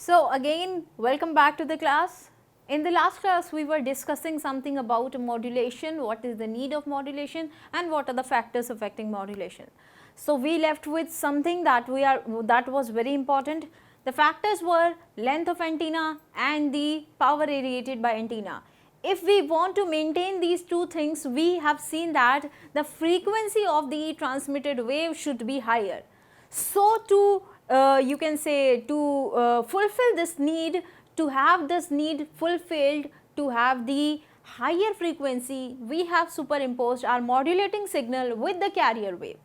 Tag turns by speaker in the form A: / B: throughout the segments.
A: So again, welcome back to the class. In the last class, we were discussing something about modulation, what is the need of modulation and what are the factors affecting modulation. So we left with something that was very important. The factors were length of antenna and the power radiated by antenna. If we want to maintain these two things, we have seen that the frequency of the transmitted wave should be higher. So to you can say to fulfill this need, to have this need fulfilled, to have the higher frequency, we have superimposed our modulating signal with the carrier wave.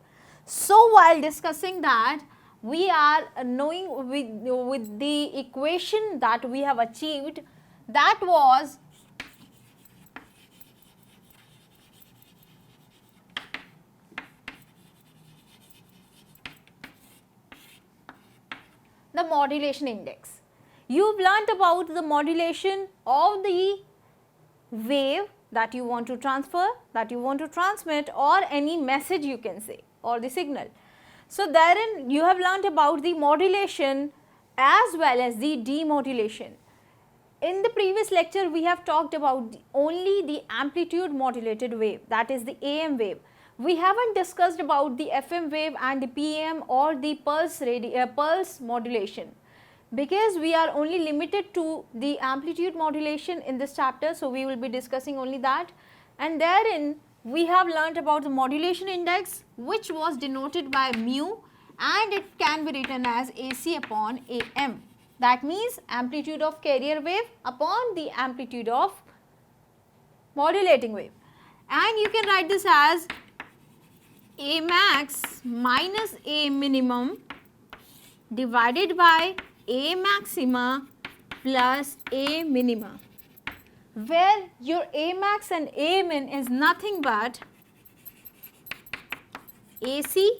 A: So while discussing that, we are knowing with the equation that we have achieved, that was the modulation index. You've learnt about the modulation of the wave that you want to transfer, that you want to transmit, or any message you can say, or the signal. So therein you have learnt about the modulation as well as the demodulation. In the previous lecture, we have talked about only the amplitude modulated wave, that is the AM wave. We haven't discussed about the FM wave and the PM or the pulse modulation, because we are only limited to the amplitude modulation in this chapter. So we will be discussing only that, and therein we have learnt about the modulation index, which was denoted by mu, and it can be written as AC upon AM. That means amplitude of carrier wave upon the amplitude of modulating wave, and you can write this as A max minus A minimum divided by A maxima plus A minima, where your A max and A min is nothing but AC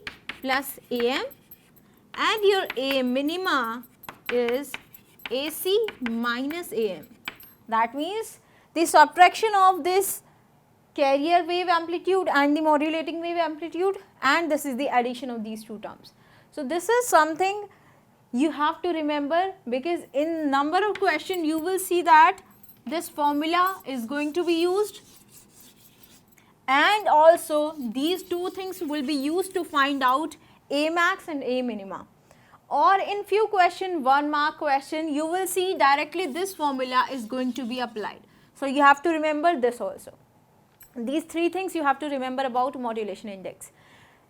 A: plus AM, and your A minima is AC minus AM. That means the subtraction of this carrier wave amplitude and the modulating wave amplitude, and this is the addition of these two terms. So this is something you have to remember, because in number of questions you will see that this formula is going to be used, and also these two things will be used to find out A max and A minima. Or in few question, 1 mark question, you will see directly this formula is going to be applied. So you have to remember this also. These three things you have to remember about modulation index.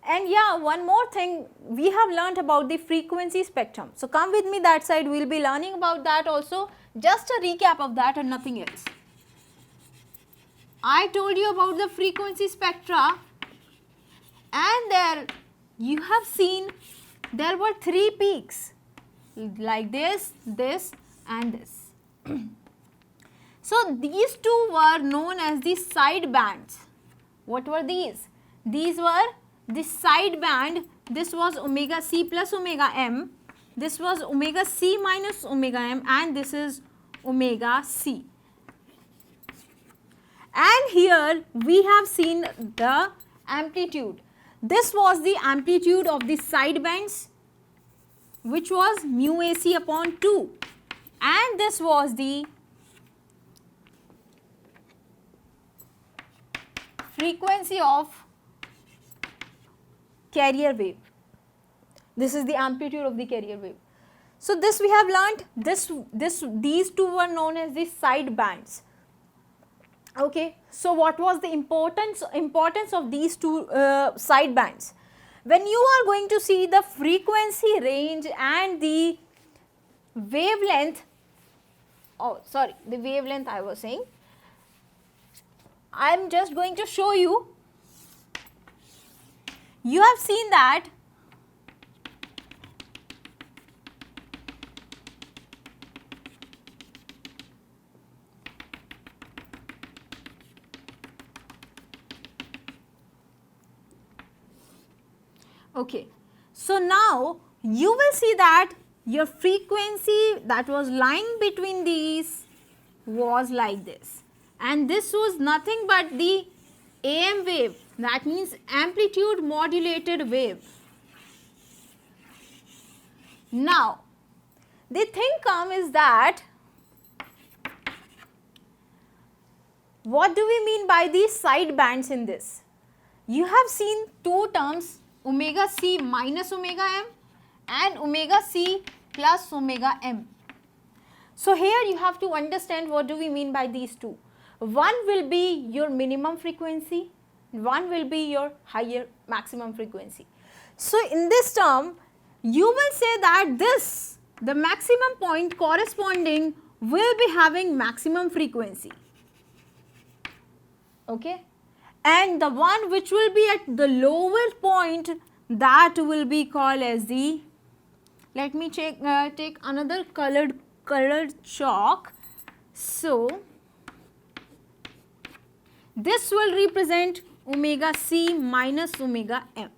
A: And yeah, one more thing, we have learnt about the frequency spectrum. So come with me that side, we will be learning about that also. Just a recap of that and nothing else. I told you about the frequency spectra, and there you have seen there were three peaks like this, this and this. So these two were known as the side bands. What were these? These were the side band. This was omega c plus omega m, this was omega c minus omega m, and this is omega c. And here we have seen the amplitude. This was the amplitude of the side bands, which was mu AC upon 2, and this was the frequency of carrier wave. This is the amplitude of the carrier wave. So this we have learnt, these two were known as the side bands. Okay, so what was the importance of these two side bands? When you are going to see the frequency range and the wavelength, the wavelength I was saying, I am just going to show you. You have seen that okay. So now you will see that your frequency that was lying between these was like this, and this was nothing but the AM wave, that means amplitude modulated wave. Now The thing come is that, what do we mean by these side bands in this? You have seen two terms, omega c minus omega m and omega c plus omega m. So here you have to understand what do we mean by these two. One will be your minimum frequency, one will be your higher maximum frequency. So in this term, you will say that this, the maximum point corresponding, will be having maximum frequency. Okay, and the one which will be at the lower point, that will be called as the, let me take another colored chalk. So this will represent omega c minus omega m.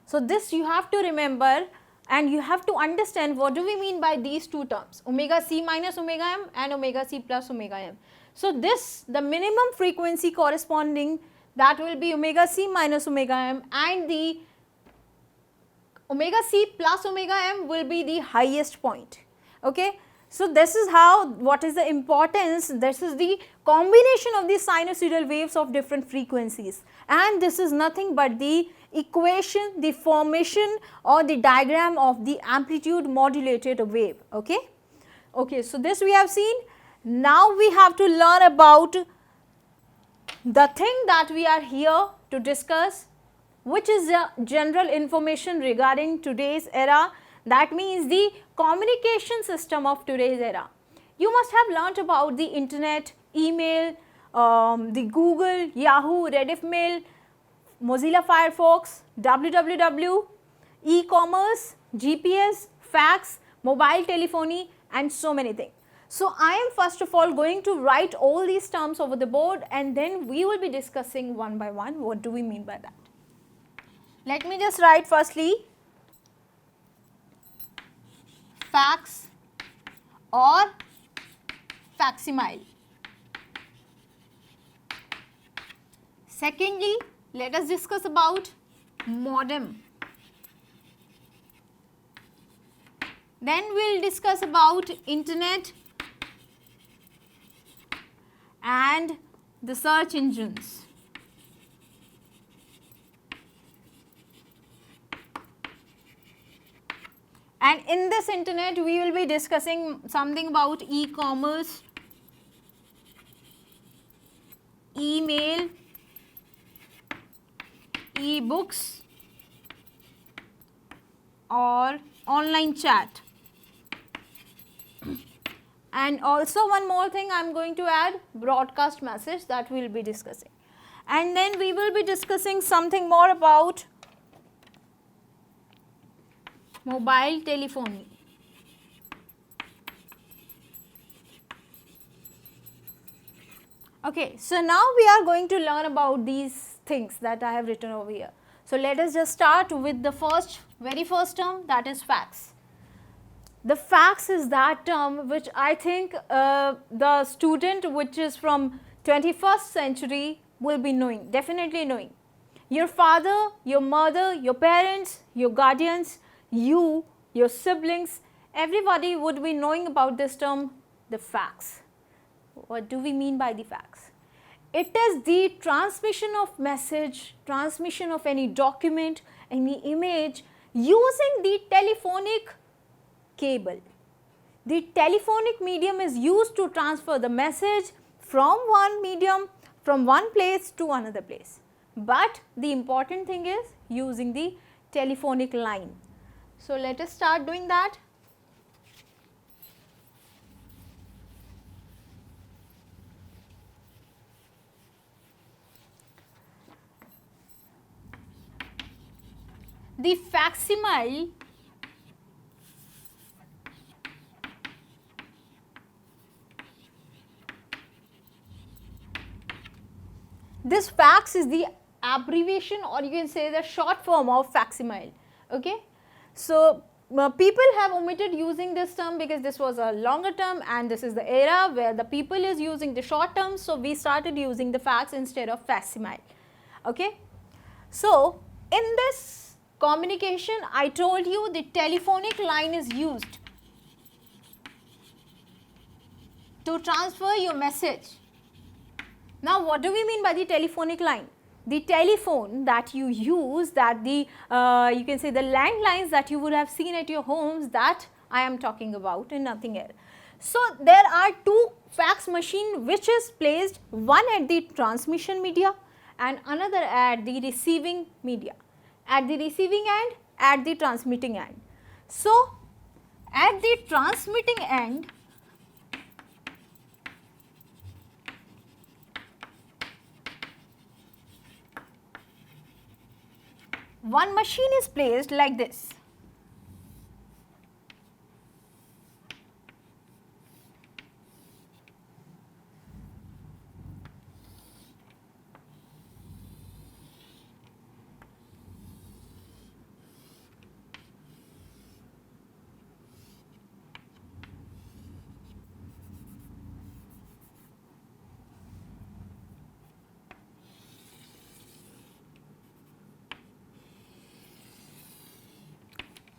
A: So this you have to remember, and you have to understand what do we mean by these two terms, omega c minus omega m and omega c plus omega m. So this, the minimum frequency corresponding, that will be omega c minus omega m, and the omega c plus omega m will be the highest point. Okay. So this is how, what is the importance, this is the combination of the sinusoidal waves of different frequencies, and this is nothing but the equation, the formation or the diagram of the amplitude modulated wave. Okay. Okay, so this we have seen. Now we have to learn about the thing that we are here to discuss, which is the general information regarding today's era. That means the communication system of today's era. You must have learnt about the internet, email, the Google, Yahoo, Rediffmail, Mozilla Firefox, www, e-commerce, GPS, fax, mobile telephony, and so many things. So I am first of all going to write all these terms over the board, and then we will be discussing one by one what do we mean by that. Let me just write firstly fax or facsimile. Secondly, let us discuss about modem. Then we will discuss about internet and the search engines. And in this internet, we will be discussing something about e-commerce, email, e-books or online chat. And also one more thing I am going to add, broadcast message, that we will be discussing. And then we will be discussing something more about mobile telephony. Okay, so now we are going to learn about these things that I have written over here. So let us just start with the very first term, that is fax. The fax is that term which I think the student which is from 21st century will be knowing, definitely knowing. Your father, your mother, your parents, your guardians, you, your siblings, everybody would be knowing about this term, the fax. What do we mean by the fax? It is the transmission of message, transmission of any document, any image using the telephonic cable. The telephonic medium is used to transfer the message from one medium, from one place to another place. But the important thing is using the telephonic line. So let us start doing that. The facsimile this fax is the abbreviation, or you can say the short form of facsimile. Okay. So people have omitted using this term because this was a longer term and this is the era where the people is using the short term. So we started using the fax instead of facsimile. Okay. So in this communication, I told you the telephonic line is used. to transfer your message. Now what do we mean by the telephonic line? The telephone that you use, that the you can say the landlines that you would have seen at your homes, that I am talking about and nothing else. So there are two fax machine which is placed, one at the transmission media and another at the receiving media, at the receiving end, at the transmitting end. So at the transmitting end, one machine is placed like this.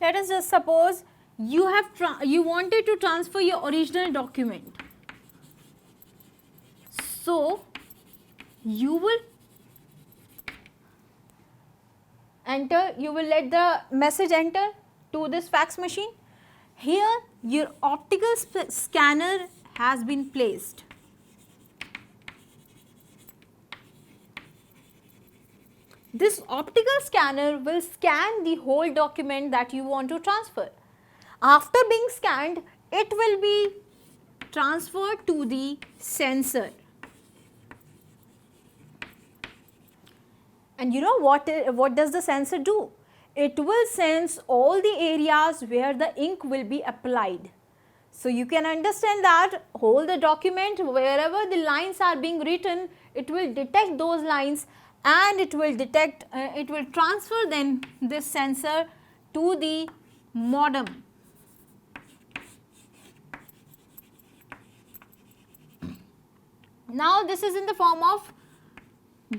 A: Let us just suppose you wanted to transfer your original document. So you will let the message enter to this fax machine. Here your optical scanner has been placed. This optical scanner will scan the whole document that you want to transfer. After being scanned, it will be transferred to the sensor. And you know what does the sensor do? It will sense all the areas where the ink will be applied. So you can understand that whole the document, wherever the lines are being written, it will detect those lines and it will transfer then this sensor to the modem. Now this is in the form of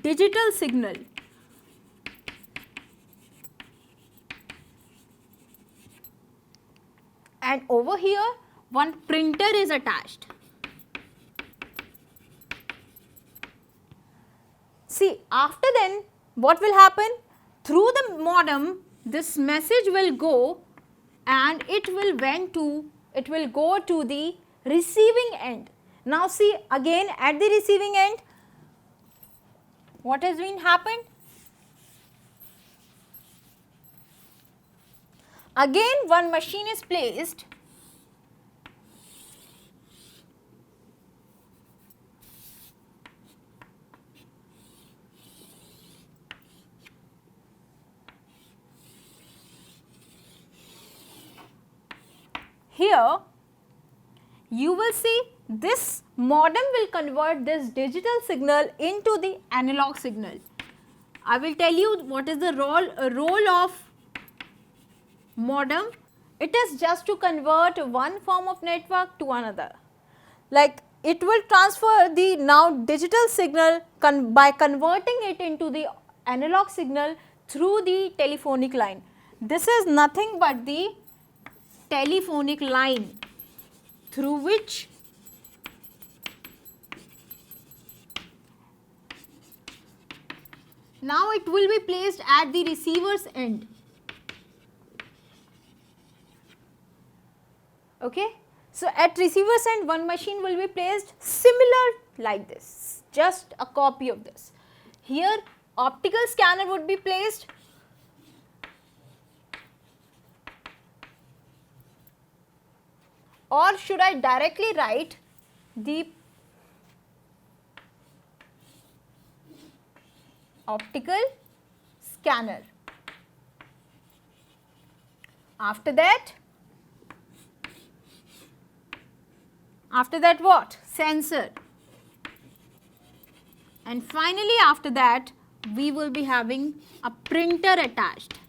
A: digital signal. And over here one printer is attached. See, after then what will happen? Through the modem this message will go and it will go to the receiving end. Now see, again at the receiving end what has been happened? Again one machine is placed here. You will see this modem will convert this digital signal into the analog signal. I will tell you what is the role of modem. It is just to convert one form of network to another. Like it will transfer the now digital signal by converting it into the analog signal through the telephonic line. This is nothing but the telephonic line through which now it will be placed at the receiver's end. Okay. So at receiver's end one machine will be placed similar like this, just a copy of this. Here optical scanner would be placed, or should I directly write the optical scanner. After that what? Sensor. And finally after that we will be having a printer attached.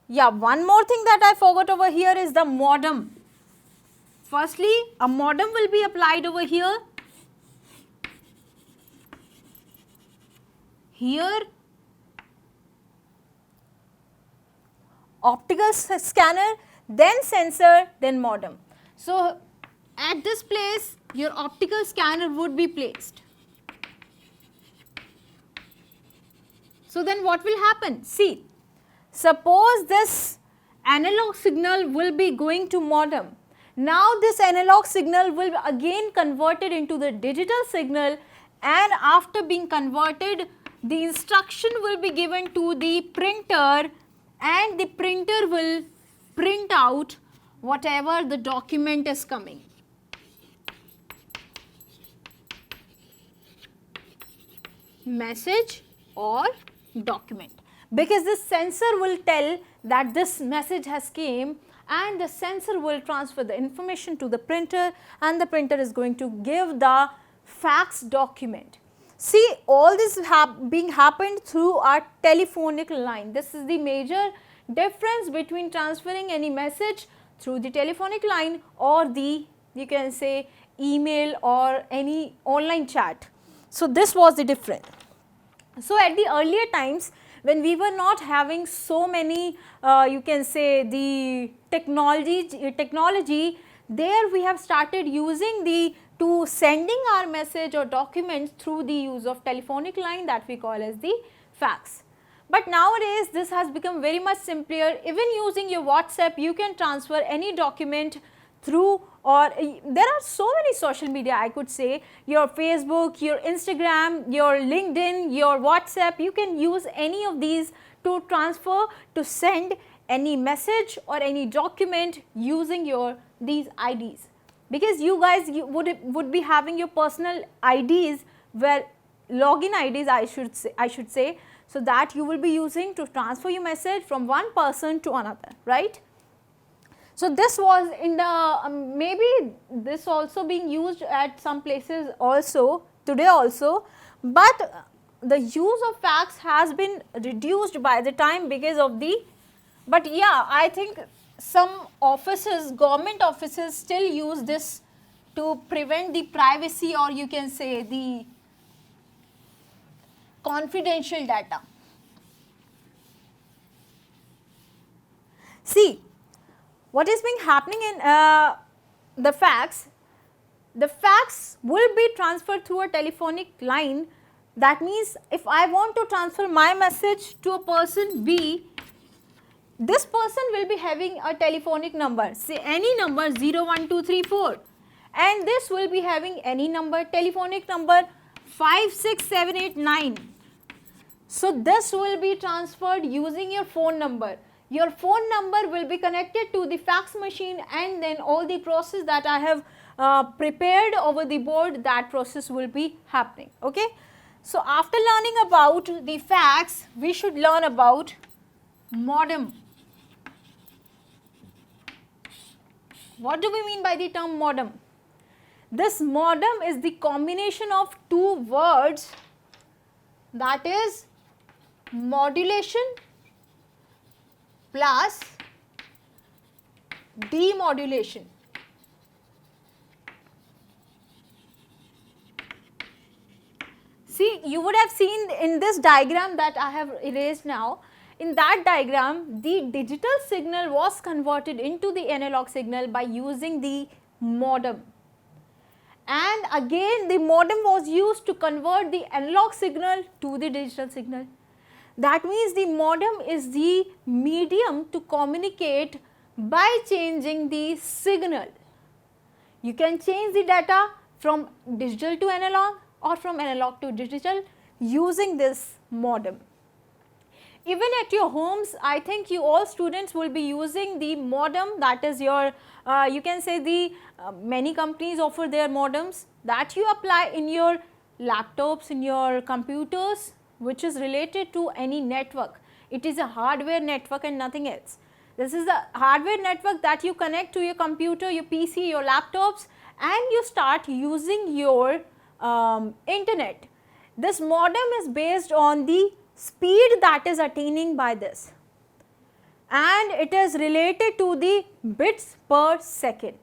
A: Yeah, one more thing that I forgot over here is the modem. Firstly, a modem will be applied over here. Here optical scanner, then sensor, then modem. So at this place your optical scanner would be placed. So then what will happen? See, suppose this analog signal will be going to modem. Now this analog signal will again converted into the digital signal, and after being converted the instruction will be given to the printer, and the printer will print out whatever the document is coming. Message or document, because this sensor will tell that this message has came, and the sensor will transfer the information to the printer, and the printer is going to give the fax document. See, all this being happened through our telephonic line. This is the major difference between transferring any message through the telephonic line or the, you can say, email or any online chat. So this was the difference. So at the earlier times, when we were not having so many, you can say, the technology, there we have started using the to sending our message or documents through the use of telephonic line, that we call as the fax. But nowadays this has become very much simpler. Even using your WhatsApp, you can transfer any document through, or there are so many social media, I could say, your Facebook, your Instagram, your LinkedIn, your WhatsApp, you can use any of these to transfer, to send any message or any document using your these IDs. Because you guys would be having your personal IDs, where login IDs I should say, so that you will be using to transfer your message from one person to another, right? So this was in the maybe this also being used at some places also today also, but the use of fax has been reduced by the time because of the, but yeah, I think some offices, government offices still use this to prevent the privacy, or you can say the confidential data. See, what is being happening in the fax will be transferred through a telephonic line. That means if I want to transfer my message to a person B, this person will be having a telephonic number, say any number 01234, and this will be having any number, telephonic number 56789. So this will be transferred using your phone number. Your phone number will be connected to the fax machine, and then all the process that I have prepared over the board, that process will be happening. Okay. So after learning about the fax, we should learn about modem. What do we mean by the term modem? This modem is the combination of two words, that is modulation plus demodulation. See, you would have seen in this diagram that I have erased now. In that diagram, the digital signal was converted into the analog signal by using the modem. And again, the modem was used to convert the analog signal to the digital signal. That means the modem is the medium to communicate by changing the signal. You can change the data from digital to analog or from analog to digital using this modem. Even at your homes, I think you all students will be using the modem, that is your, you can say the many companies offer their modems that you apply in your laptops, in your computers, which is related to any network. It is a hardware network and nothing else. This is the hardware network that you connect to your computer, your PC, your laptops, and you start using your internet. This modem is based on the speed that is attaining by this, and it is related to the bits per second.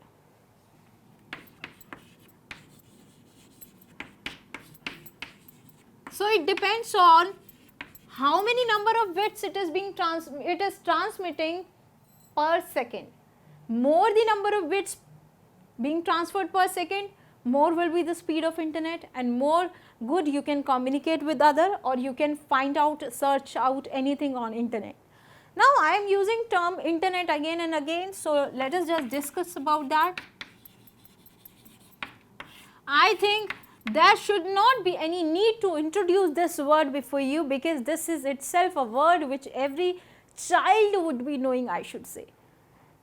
A: So it depends on how many number of bits it is transmitting per second. More the number of bits being transferred per second, more will be the speed of internet and more good you can communicate with other, or you can find out, search out anything on internet. Now I am using term internet again and again, so let us just discuss about that. I think there should not be any need to introduce this word before you, because this is itself a word which every child would be knowing, I should say.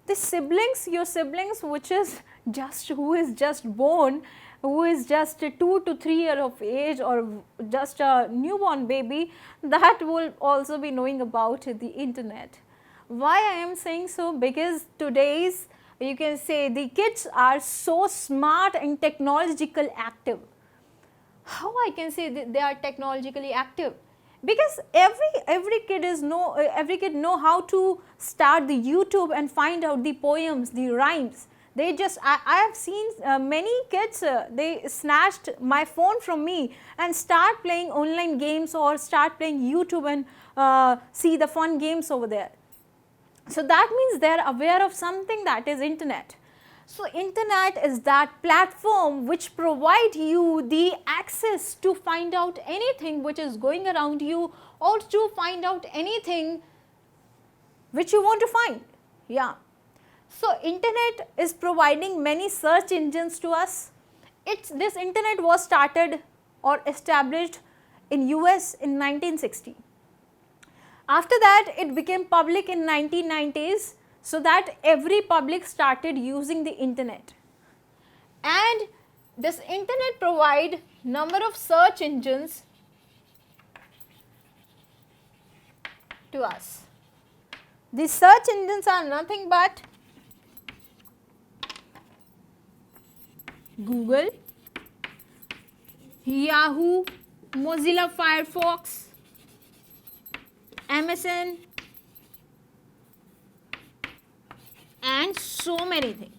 A: The siblings, your siblings which is just, who is just born, who is just 2 to 3 years of age, or just a newborn baby, that will also be knowing about the internet. Why I am saying so? Because today's, you can say, the kids are so smart and technological active. How I can say that they are technologically active? Because every kid know how to start the YouTube and find out the poems, the rhymes. They just, I have seen many kids, they snatched my phone from me and start playing online games or start playing YouTube and see the fun games over there. So that means they are aware of something, that is internet. So internet is that platform which provide you the access to find out anything which is going around you, or to find out anything which you want to find. Yeah. So internet is providing many search engines to us. This internet was started or established in US in 1960. After that it became public in 1990s, so that every public started using the internet. And this internet provide number of search engines to us. These search engines are nothing but Google, Yahoo, Mozilla Firefox, MSN, and so many things.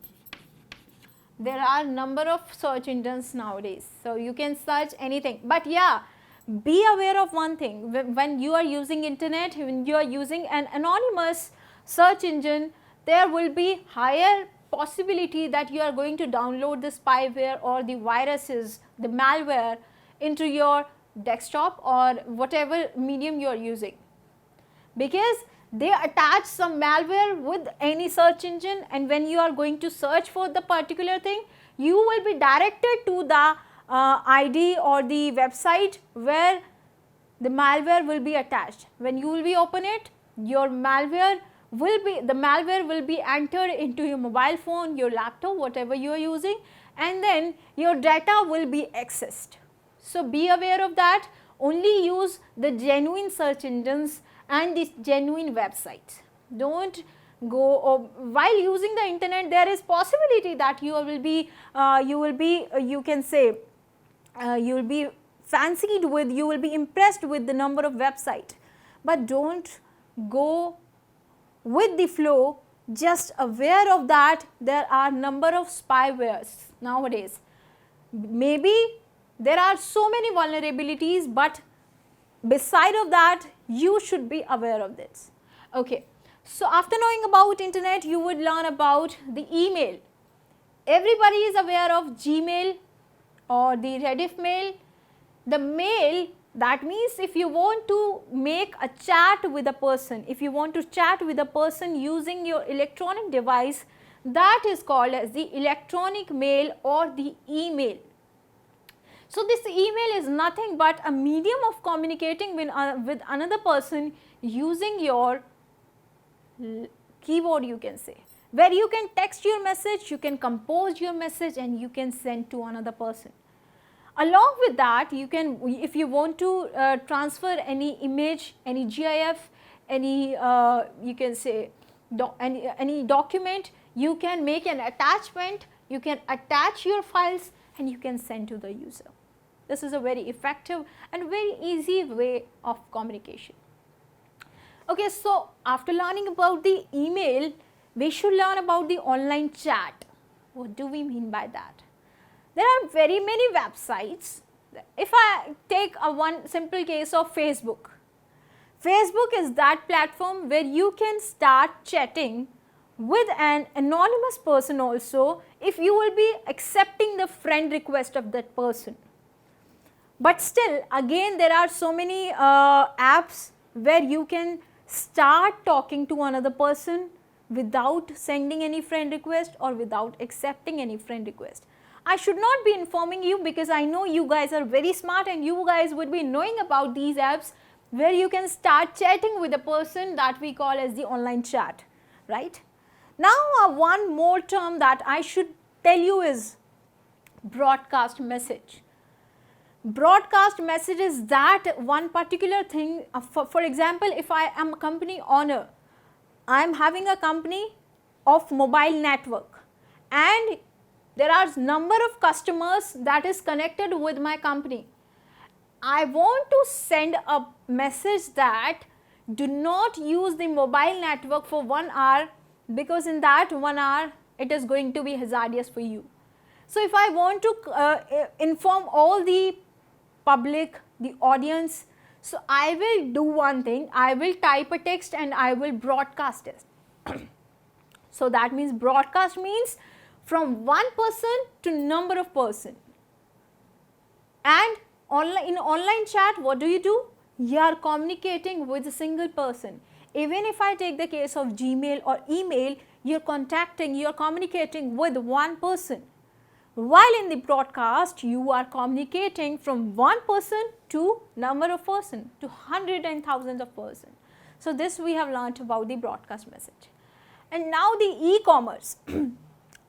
A: There are number of search engines nowadays, so you can search anything. But yeah, be aware of one thing: when you are using internet, when you are using an anonymous search engine, there will be higher possibility that you are going to download the spyware or the viruses, the malware into your desktop or whatever medium you are using, because they attach some malware with any search engine, and when you are going to search for the particular thing, you will be directed to the ID or the website where the malware will be attached. When you will be open it, your malware will be entered into your mobile phone, your laptop, whatever you are using, and then your data will be accessed. So be aware of that. Only use the genuine search engines and these genuine websites. Don't go, while using the internet, there is possibility that you will be fancied with, you will be impressed with the number of websites, but don't go with the flow. Just aware of that there are number of spywares nowadays. Maybe there are so many vulnerabilities, but beside of that, you should be aware of this. Okay. So after knowing about internet, you would learn about the email. Everybody is aware of Gmail or the Rediff mail. The mail, that means if you want to make a chat with a person, if you want to chat with a person using your electronic device, that is called as the electronic mail or the email. So this email is nothing but a medium of communicating with another person using your keyboard, you can say, where you can text your message, you can compose your message, and you can send to another person. Along with that, you can, if you want to transfer any image, any GIF, any you can say any document, you can make an attachment, you can attach your files, and you can send to the user. This is a very effective and very easy way of communication. Okay, so after learning about the email, we should learn about the online chat. What do we mean by that? There are very many websites. If I take one simple case of Facebook. Facebook is that platform where you can start chatting with an anonymous person also if you will be accepting the friend request of that person. But still again there are so many apps where you can start talking to another person without sending any friend request or without accepting any friend request. I should not be informing you because I know you guys are very smart and you guys would be knowing about these apps where you can start chatting with a person that we call as the online chat, right? Now one more term that I should tell you is broadcast message. Broadcast message is that one particular thing, for example, if I am a company owner, I am having a company of mobile network and there are number of customers that is connected with my company. I want to send a message that do not use the mobile network for 1 hour because in that 1 hour it is going to be hazardous for you. So if I want to inform all the public, the audience, so I will do one thing, I will type a text and I will broadcast it. So that means broadcast means from one person to number of person. And in online chat, what do? You are communicating with a single person. Even if I take the case of Gmail or email, you are communicating with one person. While in the broadcast, you are communicating from one person to number of person, to hundreds and thousands of person. So this we have learnt about the broadcast message. And now the e-commerce.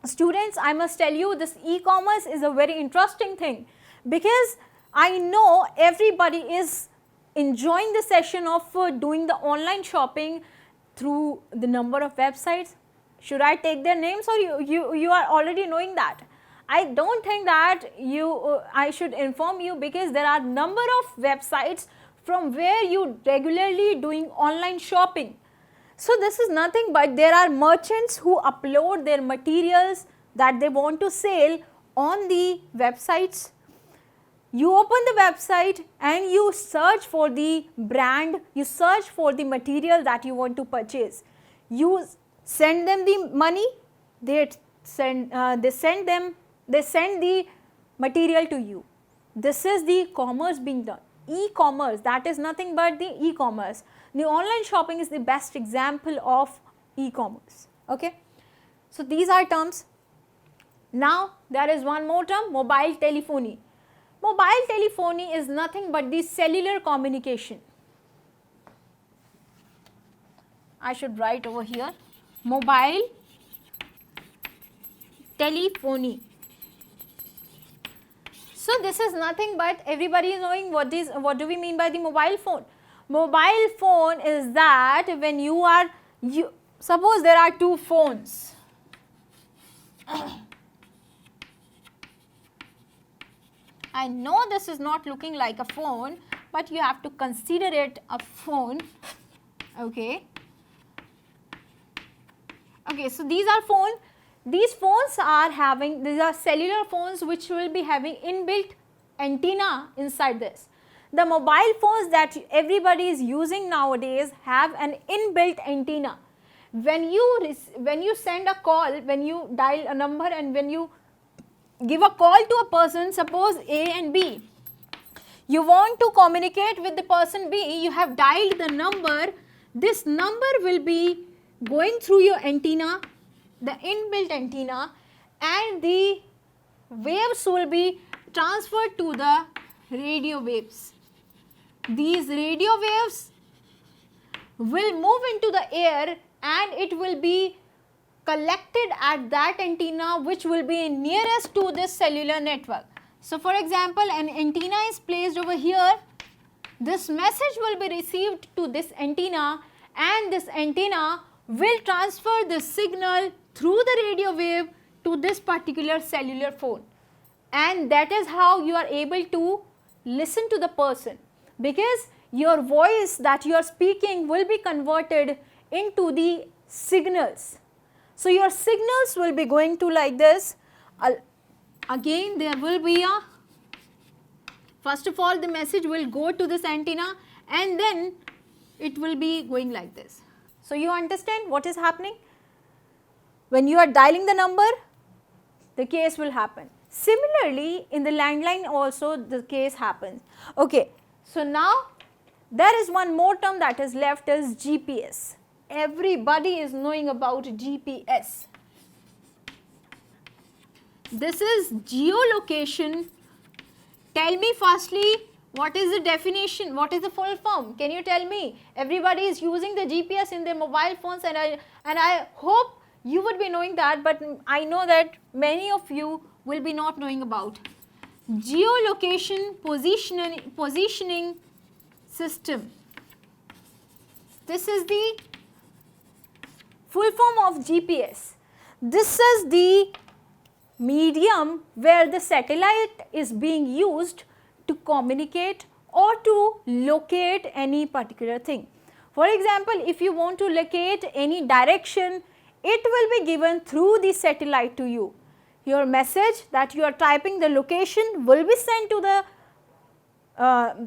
A: Students, I must tell you this e-commerce is a very interesting thing because I know everybody is enjoying the session of doing the online shopping through the number of websites. Should I take their names or you are already knowing that? I do not think that I should inform you because there are number of websites from where you regularly doing online shopping. So this is nothing but there are merchants who upload their materials that they want to sell on the websites. You open the website and you search for the brand, you search for the material that you want to purchase. You send them the money, they send the material to you. This is the commerce being done. E-commerce, that is nothing but the e-commerce. The online shopping is the best example of e-commerce. Okay. So these are terms. Now there is one more term, mobile telephony. Mobile telephony is nothing but the cellular communication. I should write over here, mobile telephony. So this is nothing but everybody is knowing what do we mean by the mobile phone. Mobile phone is that when suppose there are two phones. I know this is not looking like a phone, but you have to consider it a phone. Okay. Okay, so these are phones. These phones these are cellular phones which will be having inbuilt antenna inside this. The mobile phones that everybody is using nowadays have an inbuilt antenna. When you send a call, when you dial a number and when you give a call to a person, suppose A and B, you want to communicate with the person B, you have dialed the number, this number will be going through your antenna, the inbuilt antenna, and the waves will be transferred to the radio waves. These radio waves will move into the air and it will be collected at that antenna which will be nearest to this cellular network. So for example, an antenna is placed over here, this message will be received to this antenna and this antenna will transfer the signal through the radio wave to this particular cellular phone, and that is how you are able to listen to the person, because your voice that you are speaking will be converted into the signals. So your signals will be going to like this. Again there will be a, first of all the message will go to this antenna and then it will be going like this. So you understand what is happening? When you are dialing the number, the case will happen. Similarly, in the landline also the case happens. Okay. So, now there is one more term that is left is GPS. Everybody is knowing about GPS. This is geolocation. Tell me firstly, what is the definition, what is the full form? Can you tell me? Everybody is using the GPS in their mobile phones, and I hope you would be knowing that, but I know that many of you will be not knowing about. Geolocation positioning system. This is the full form of GPS. This is the medium where the satellite is being used to communicate or to locate any particular thing. For example, if you want to locate any direction, it will be given through the satellite to you. Your message that you are typing, the location will be sent to the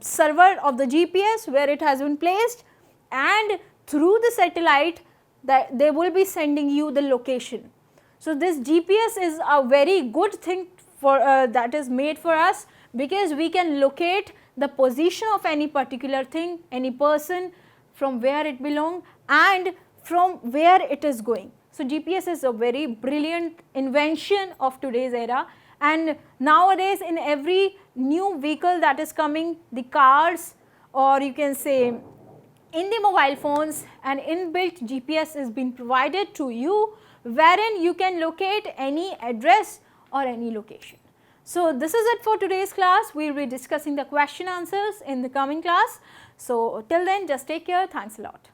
A: server of the GPS where it has been placed, and through the satellite that they will be sending you the location. So, this GPS is a very good thing for that is made for us, because we can locate the position of any particular thing, any person, from where it belongs and from where it is going. So, GPS is a very brilliant invention of today's era, and nowadays in every new vehicle that is coming, the cars, or you can say in the mobile phones, an inbuilt GPS is being provided to you, wherein you can locate any address or any location. So, this is it for today's class. We will be discussing the question answers in the coming class. So, till then just take care. Thanks a lot.